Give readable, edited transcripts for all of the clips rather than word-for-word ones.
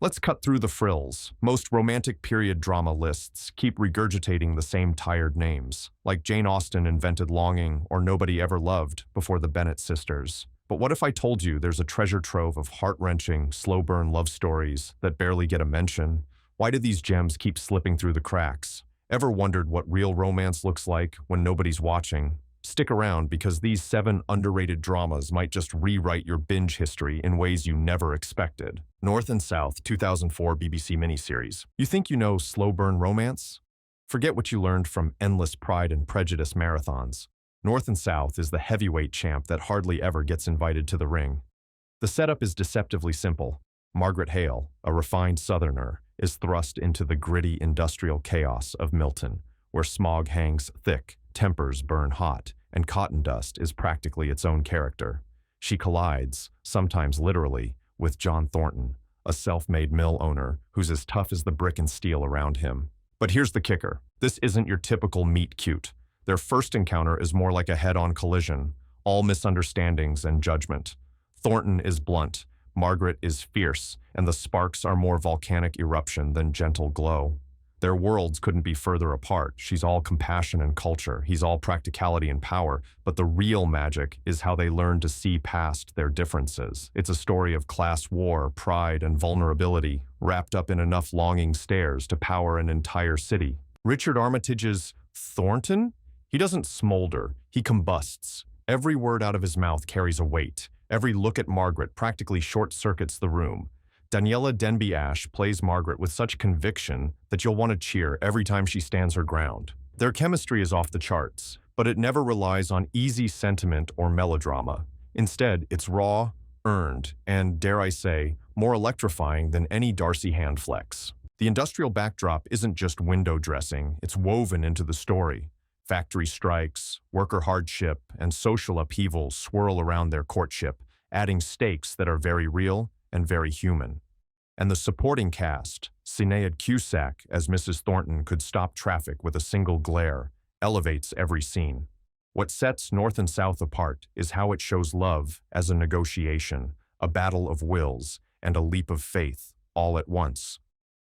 Let's cut through the frills. Most romantic period drama lists keep regurgitating the same tired names, like Jane Austen invented longing or Nobody Ever Loved before the Bennet sisters. But what if I told you there's a treasure trove of heart-wrenching, slow-burn love stories that barely get a mention? Why do these gems keep slipping through the cracks? Ever wondered what real romance looks like when nobody's watching? Stick around because these 7 underrated dramas might just rewrite your binge history in ways you never expected. North and South, 2004 BBC miniseries. You think you know slow-burn romance? Forget what you learned from endless Pride and Prejudice marathons. North and South is the heavyweight champ that hardly ever gets invited to the ring. The setup is deceptively simple. Margaret Hale, a refined Southerner, is thrust into the gritty industrial chaos of Milton, where smog hangs thick, tempers burn hot, and cotton dust is practically its own character. She collides, sometimes literally, with John Thornton, a self-made mill owner who's as tough as the brick and steel around him. But here's the kicker. This isn't your typical meet-cute. Their first encounter is more like a head-on collision, all misunderstandings and judgment. Thornton is blunt, Margaret is fierce, and the sparks are more volcanic eruption than gentle glow. Their worlds couldn't be further apart. She's all compassion and culture. He's all practicality and power. But the real magic is how they learn to see past their differences. It's a story of class war, pride, and vulnerability, wrapped up in enough longing stares to power an entire city. Richard Armitage's Thornton? He doesn't smolder. He combusts. Every word out of his mouth carries a weight. Every look at Margaret practically short-circuits the room. Daniela Denby-Ashe plays Margaret with such conviction that you'll want to cheer every time she stands her ground. Their chemistry is off the charts, but it never relies on easy sentiment or melodrama. Instead, it's raw, earned, and, dare I say, more electrifying than any Darcy hand flex. The industrial backdrop isn't just window dressing, it's woven into the story. Factory strikes, worker hardship, and social upheaval swirl around their courtship, adding stakes that are very real and very human. And the supporting cast, Sinead Cusack as Mrs. Thornton could stop traffic with a single glare, elevates every scene. What sets North and South apart is how it shows love as a negotiation, a battle of wills, and a leap of faith, all at once.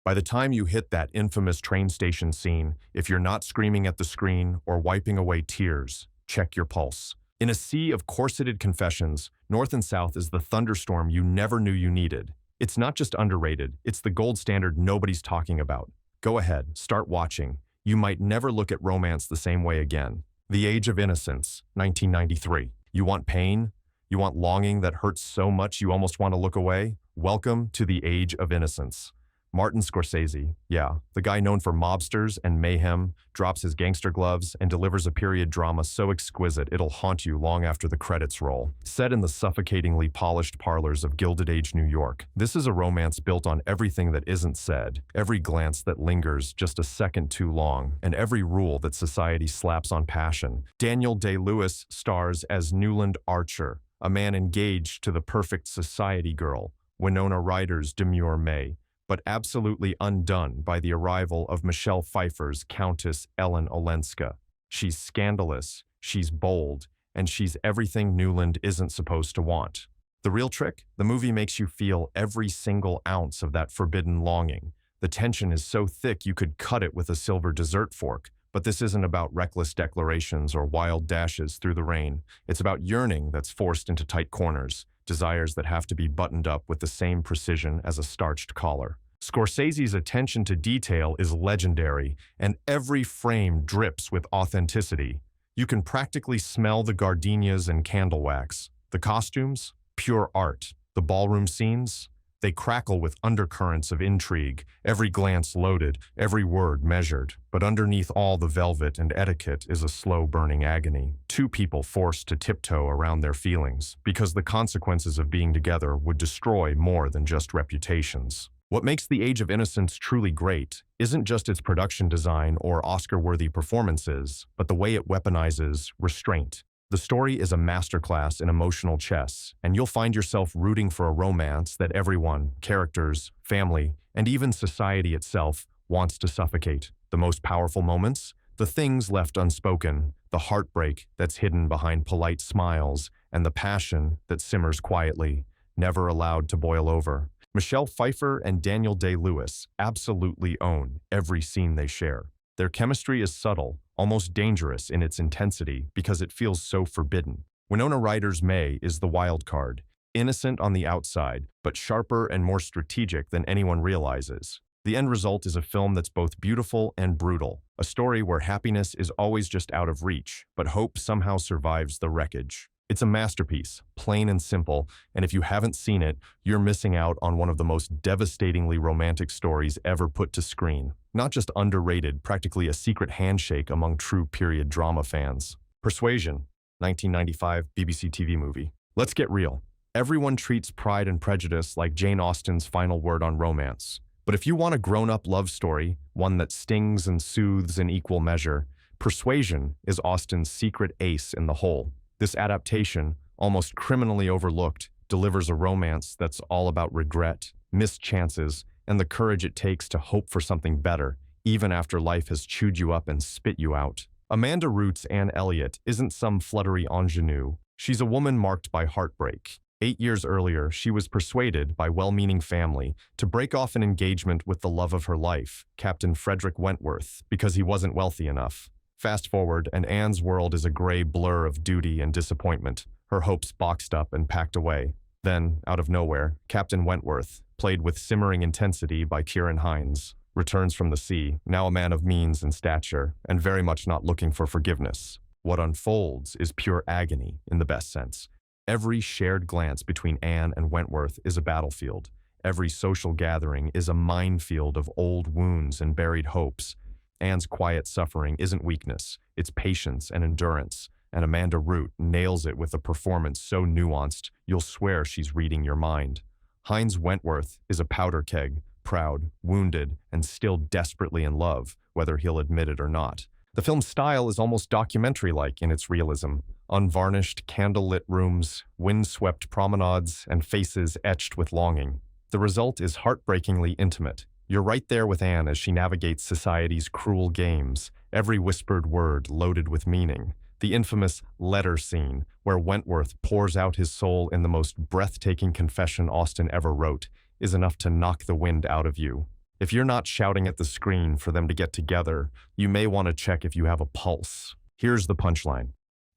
By the time you hit that infamous train station scene, if you're not screaming at the screen or wiping away tears, check your pulse. In a sea of corseted confessions, North and South is the thunderstorm you never knew you needed. It's not just underrated, it's the gold standard nobody's talking about. Go ahead, start watching. You might never look at romance the same way again. The Age of Innocence, 1993. You want pain? You want longing that hurts so much you almost want to look away? Welcome to the Age of Innocence. Martin Scorsese, yeah, the guy known for mobsters and mayhem, drops his gangster gloves and delivers a period drama so exquisite it'll haunt you long after the credits roll. Set in the suffocatingly polished parlors of Gilded Age New York, this is a romance built on everything that isn't said, every glance that lingers just a second too long, and every rule that society slaps on passion. Daniel Day-Lewis stars as Newland Archer, a man engaged to the perfect society girl, Winona Ryder's demure May, but absolutely undone by the arrival of Michelle Pfeiffer's Countess Ellen Olenska. She's scandalous, she's bold, and she's everything Newland isn't supposed to want. The real trick? The movie makes you feel every single ounce of that forbidden longing. The tension is so thick you could cut it with a silver dessert fork. But this isn't about reckless declarations or wild dashes through the rain. It's about yearning that's forced into tight corners, desires that have to be buttoned up with the same precision as a starched collar. Scorsese's attention to detail is legendary, and every frame drips with authenticity. You can practically smell the gardenias and candle wax. The costumes? Pure art. The ballroom scenes? They crackle with undercurrents of intrigue, every glance loaded, every word measured. But underneath all the velvet and etiquette is a slow-burning agony. Two people forced to tiptoe around their feelings, because the consequences of being together would destroy more than just reputations. What makes The Age of Innocence truly great isn't just its production design or Oscar-worthy performances, but the way it weaponizes restraint. The story is a masterclass in emotional chess, and you'll find yourself rooting for a romance that everyone, characters, family, and even society itself wants to suffocate. The most powerful moments? The things left unspoken, the heartbreak that's hidden behind polite smiles, and the passion that simmers quietly, never allowed to boil over. Michelle Pfeiffer and Daniel Day-Lewis absolutely own every scene they share. Their chemistry is subtle, almost dangerous in its intensity because it feels so forbidden. Winona Ryder's May is the wild card, innocent on the outside, but sharper and more strategic than anyone realizes. The end result is a film that's both beautiful and brutal, a story where happiness is always just out of reach, but hope somehow survives the wreckage. It's a masterpiece, plain and simple, and if you haven't seen it, you're missing out on one of the most devastatingly romantic stories ever put to screen. Not just underrated, practically a secret handshake among true period drama fans. Persuasion, 1995 BBC TV movie. Let's get real. Everyone treats Pride and Prejudice like Jane Austen's final word on romance. But if you want a grown-up love story, one that stings and soothes in equal measure, Persuasion is Austen's secret ace in the hole. This adaptation, almost criminally overlooked, delivers a romance that's all about regret, missed chances, and the courage it takes to hope for something better, even after life has chewed you up and spit you out. Amanda Root's Anne Elliot isn't some fluttery ingenue. She's a woman marked by heartbreak. 8 years earlier, she was persuaded by well-meaning family to break off an engagement with the love of her life, Captain Frederick Wentworth, because he wasn't wealthy enough. Fast forward, and Anne's world is a gray blur of duty and disappointment, her hopes boxed up and packed away. Then, out of nowhere, Captain Wentworth, played with simmering intensity by Kieran Hines, returns from the sea, now a man of means and stature, and very much not looking for forgiveness. What unfolds is pure agony, in the best sense. Every shared glance between Anne and Wentworth is a battlefield. Every social gathering is a minefield of old wounds and buried hopes. Anne's quiet suffering isn't weakness, it's patience and endurance, and Amanda Root nails it with a performance so nuanced, you'll swear she's reading your mind. Hines Wentworth is a powder keg, proud, wounded, and still desperately in love, whether he'll admit it or not. The film's style is almost documentary-like in its realism. Unvarnished, candlelit rooms, wind-swept promenades, and faces etched with longing. The result is heartbreakingly intimate. You're right there with Anne as she navigates society's cruel games, every whispered word loaded with meaning. The infamous letter scene, where Wentworth pours out his soul in the most breathtaking confession Austen ever wrote, is enough to knock the wind out of you. If you're not shouting at the screen for them to get together, you may want to check if you have a pulse. Here's the punchline.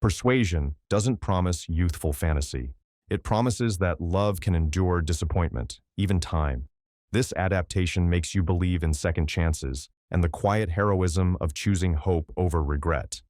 Persuasion doesn't promise youthful fantasy. It promises that love can endure disappointment, even time. This adaptation makes you believe in second chances and the quiet heroism of choosing hope over regret.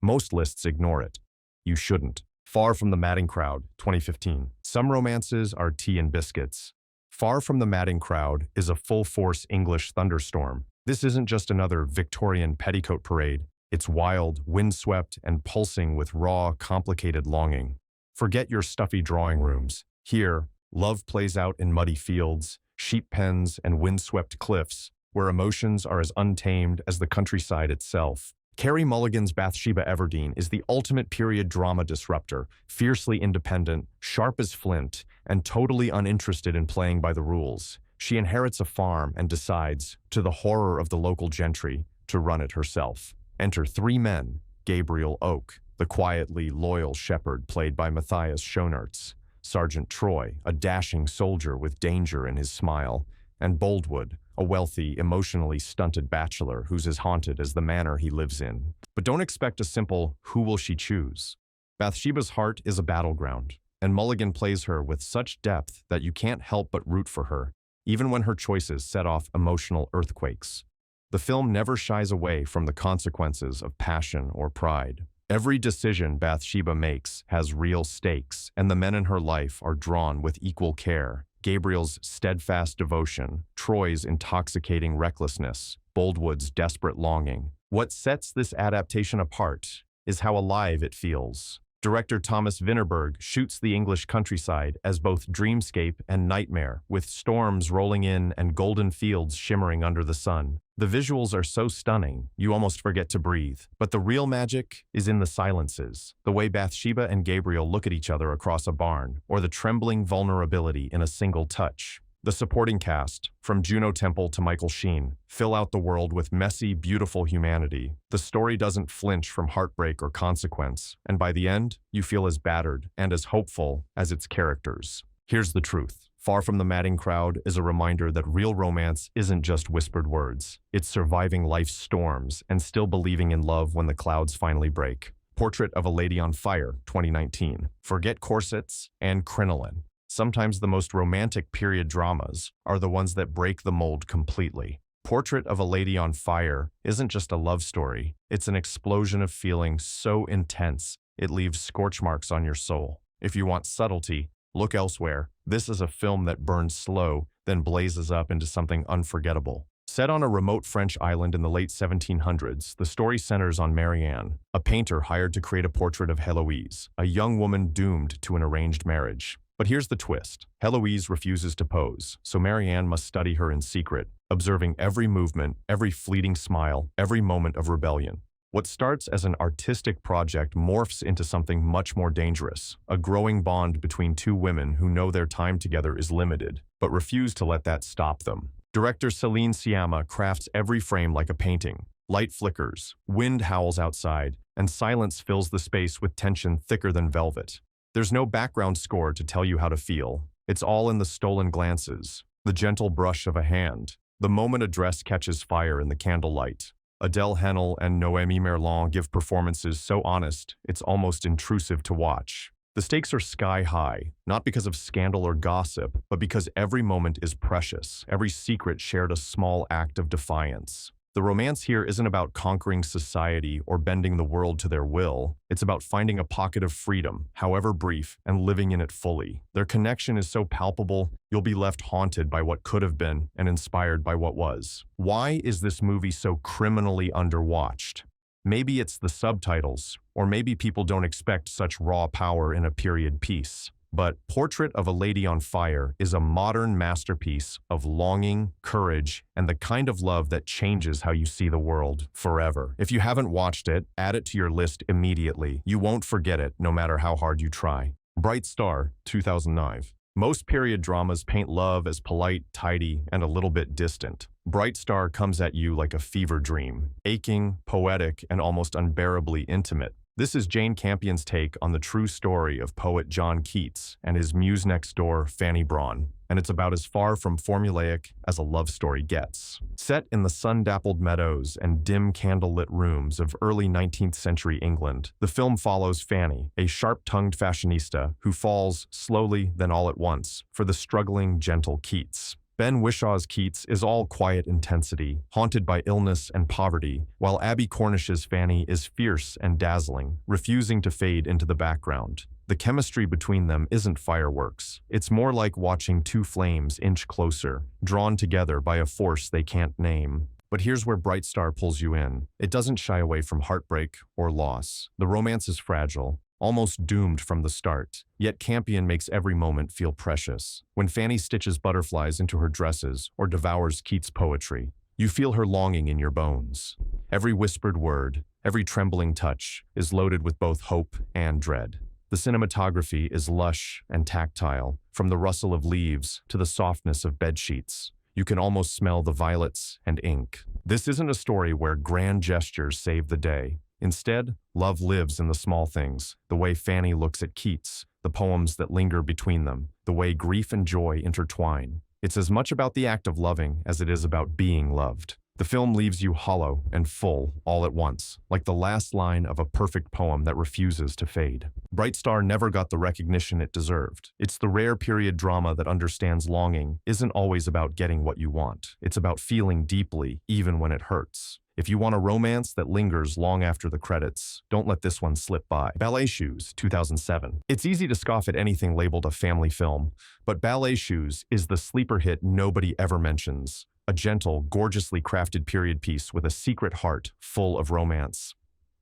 Most lists ignore it. You shouldn't. Far from the Madding Crowd, 2015. Some romances are tea and biscuits. Far from the Madding Crowd is a full-force English thunderstorm. This isn't just another Victorian petticoat parade. It's wild, windswept, and pulsing with raw, complicated longing. Forget your stuffy drawing rooms. Here, love plays out in muddy fields, sheep pens, and windswept cliffs, where emotions are as untamed as the countryside itself. Carey Mulligan's Bathsheba Everdeen is the ultimate period drama disruptor, fiercely independent, sharp as flint, and totally uninterested in playing by the rules. She inherits a farm and decides, to the horror of the local gentry, to run it herself. Enter three men: Gabriel Oak, the quietly loyal shepherd played by Matthias Schoenaerts, Sergeant Troy, a dashing soldier with danger in his smile, and Boldwood, a wealthy, emotionally stunted bachelor who's as haunted as the manor he lives in. But don't expect a simple, who will she choose? Bathsheba's heart is a battleground, and Mulligan plays her with such depth that you can't help but root for her, even when her choices set off emotional earthquakes. The film never shies away from the consequences of passion or pride. Every decision Bathsheba makes has real stakes, and the men in her life are drawn with equal care. Gabriel's steadfast devotion, Troy's intoxicating recklessness, Boldwood's desperate longing. What sets this adaptation apart is how alive it feels. Director Thomas Vinterberg shoots the English countryside as both dreamscape and nightmare, with storms rolling in and golden fields shimmering under the sun. The visuals are so stunning, you almost forget to breathe. But the real magic is in the silences, the way Bathsheba and Gabriel look at each other across a barn, or the trembling vulnerability in a single touch. The supporting cast, from Juno Temple to Michael Sheen, fill out the world with messy, beautiful humanity. The story doesn't flinch from heartbreak or consequence, and by the end, you feel as battered and as hopeful as its characters. Here's the truth. Far from the madding crowd is a reminder that real romance isn't just whispered words. It's surviving life's storms and still believing in love when the clouds finally break. Portrait of a Lady on Fire, 2019. Forget corsets and crinoline. Sometimes the most romantic period dramas are the ones that break the mold completely. Portrait of a Lady on Fire isn't just a love story. It's an explosion of feeling so intense it leaves scorch marks on your soul. If you want subtlety, look elsewhere. This is a film that burns slow, then blazes up into something unforgettable. Set on a remote French island in the late 1700s, the story centers on Marianne, a painter hired to create a portrait of Heloise, a young woman doomed to an arranged marriage. But here's the twist. Heloise refuses to pose, so Marianne must study her in secret, observing every movement, every fleeting smile, every moment of rebellion. What starts as an artistic project morphs into something much more dangerous, a growing bond between two women who know their time together is limited, but refuse to let that stop them. Director Celine Sciamma crafts every frame like a painting. Light flickers, wind howls outside, and silence fills the space with tension thicker than velvet. There's no background score to tell you how to feel. It's all in the stolen glances, the gentle brush of a hand, the moment a dress catches fire in the candlelight. Adele Haenel and Noémie Merlan give performances so honest, it's almost intrusive to watch. The stakes are sky high, not because of scandal or gossip, but because every moment is precious, every secret shared a small act of defiance. The romance here isn't about conquering society or bending the world to their will. It's about finding a pocket of freedom, however brief, and living in it fully. Their connection is so palpable, you'll be left haunted by what could have been and inspired by what was. Why is this movie so criminally underwatched? Maybe it's the subtitles, or maybe people don't expect such raw power in a period piece. But Portrait of a Lady on Fire is a modern masterpiece of longing, courage, and the kind of love that changes how you see the world forever. If you haven't watched it, add it to your list immediately. You won't forget it, no matter how hard you try. Brightar, 2009. Most period dramas paint love as polite, tidy, and a little bit distant. Brightar comes at you like a fever dream, aching, poetic, and almost unbearably intimate. This is Jane Campion's take on the true story of poet John Keats and his muse next door, Fanny Brawne, and it's about as far from formulaic as a love story gets. Set in the sun-dappled meadows and dim candlelit rooms of early 19th century England, the film follows Fanny, a sharp-tongued fashionista who falls, slowly then all at once, for the struggling, gentle Keats. Ben Whishaw's Keats is all quiet intensity, haunted by illness and poverty, while Abby Cornish's Fanny is fierce and dazzling, refusing to fade into the background. The chemistry between them isn't fireworks. It's more like watching two flames inch closer, drawn together by a force they can't name. But here's where Brightar pulls you in. It doesn't shy away from heartbreak or loss. The romance is fragile, almost doomed from the start. Yet Campion makes every moment feel precious. When Fanny stitches butterflies into her dresses or devours Keats' poetry, you feel her longing in your bones. Every whispered word, every trembling touch is loaded with both hope and dread. The cinematography is lush and tactile, from the rustle of leaves to the softness of bedsheets. You can almost smell the violets and ink. This isn't a story where grand gestures save the day. Instead, love lives in the small things, the way Fanny looks at Keats, the poems that linger between them, the way grief and joy intertwine. It's as much about the act of loving as it is about being loved. The film leaves you hollow and full all at once, like the last line of a perfect poem that refuses to fade. Brightar never got the recognition it deserved. It's the rare period drama that understands longing isn't always about getting what you want. It's about feeling deeply, even when it hurts. If you want a romance that lingers long after the credits, don't let this one slip by. Ballet Shoes, 2007. It's easy to scoff at anything labeled a family film, but Ballet Shoes is the sleeper hit nobody ever mentions. A gentle, gorgeously crafted period piece with a secret heart full of romance.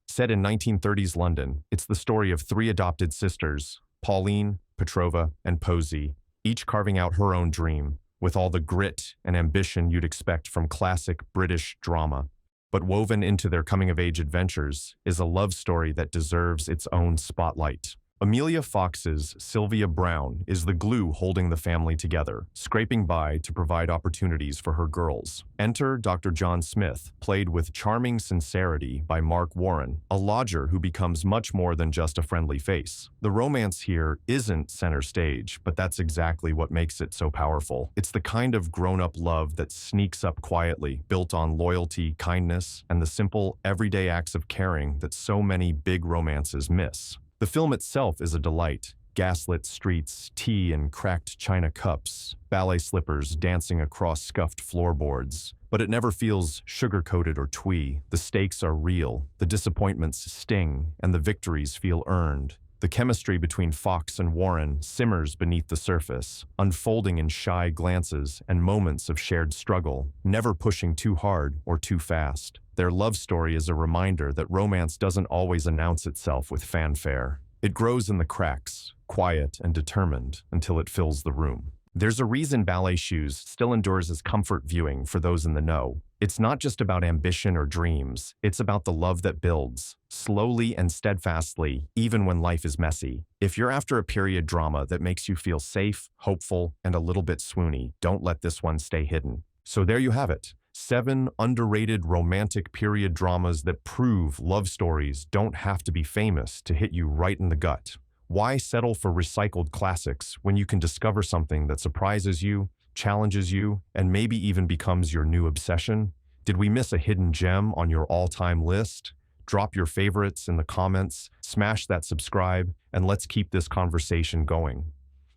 Set in 1930s London, it's the story of three adopted sisters, Pauline, Petrova, and Posy, each carving out her own dream, with all the grit and ambition you'd expect from classic British drama. But woven into their coming-of-age adventures is a love story that deserves its own spotlight. Amelia Fox's Sylvia Brown is the glue holding the family together, scraping by to provide opportunities for her girls. Enter Dr. John Smith, played with charming sincerity by Mark Warren, a lodger who becomes much more than just a friendly face. The romance here isn't center stage, but that's exactly what makes it so powerful. It's the kind of grown-up love that sneaks up quietly, built on loyalty, kindness, and the simple, everyday acts of caring that so many big romances miss. The film itself is a delight. Gaslit streets, tea in cracked china cups, ballet slippers dancing across scuffed floorboards. But it never feels sugar-coated or twee. The stakes are real, the disappointments sting, and the victories feel earned. The chemistry between Fox and Warren simmers beneath the surface, unfolding in shy glances and moments of shared struggle, never pushing too hard or too fast. Their love story is a reminder that romance doesn't always announce itself with fanfare. It grows in the cracks, quiet and determined, until it fills the room. There's a reason Ballet Shoes still endures as comfort viewing for those in the know. It's not just about ambition or dreams, it's about the love that builds, slowly and steadfastly, even when life is messy. If you're after a period drama that makes you feel safe, hopeful, and a little bit swoony, don't let this one stay hidden. So there you have it. 7 underrated romantic period dramas that prove love stories don't have to be famous to hit you right in the gut. Why settle for recycled classics when you can discover something that surprises you, challenges you, and maybe even becomes your new obsession? Did we miss a hidden gem on your all-time list? Drop your favorites in the comments, smash that subscribe, and let's keep this conversation going.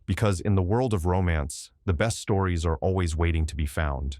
Because in the world of romance, the best stories are always waiting to be found.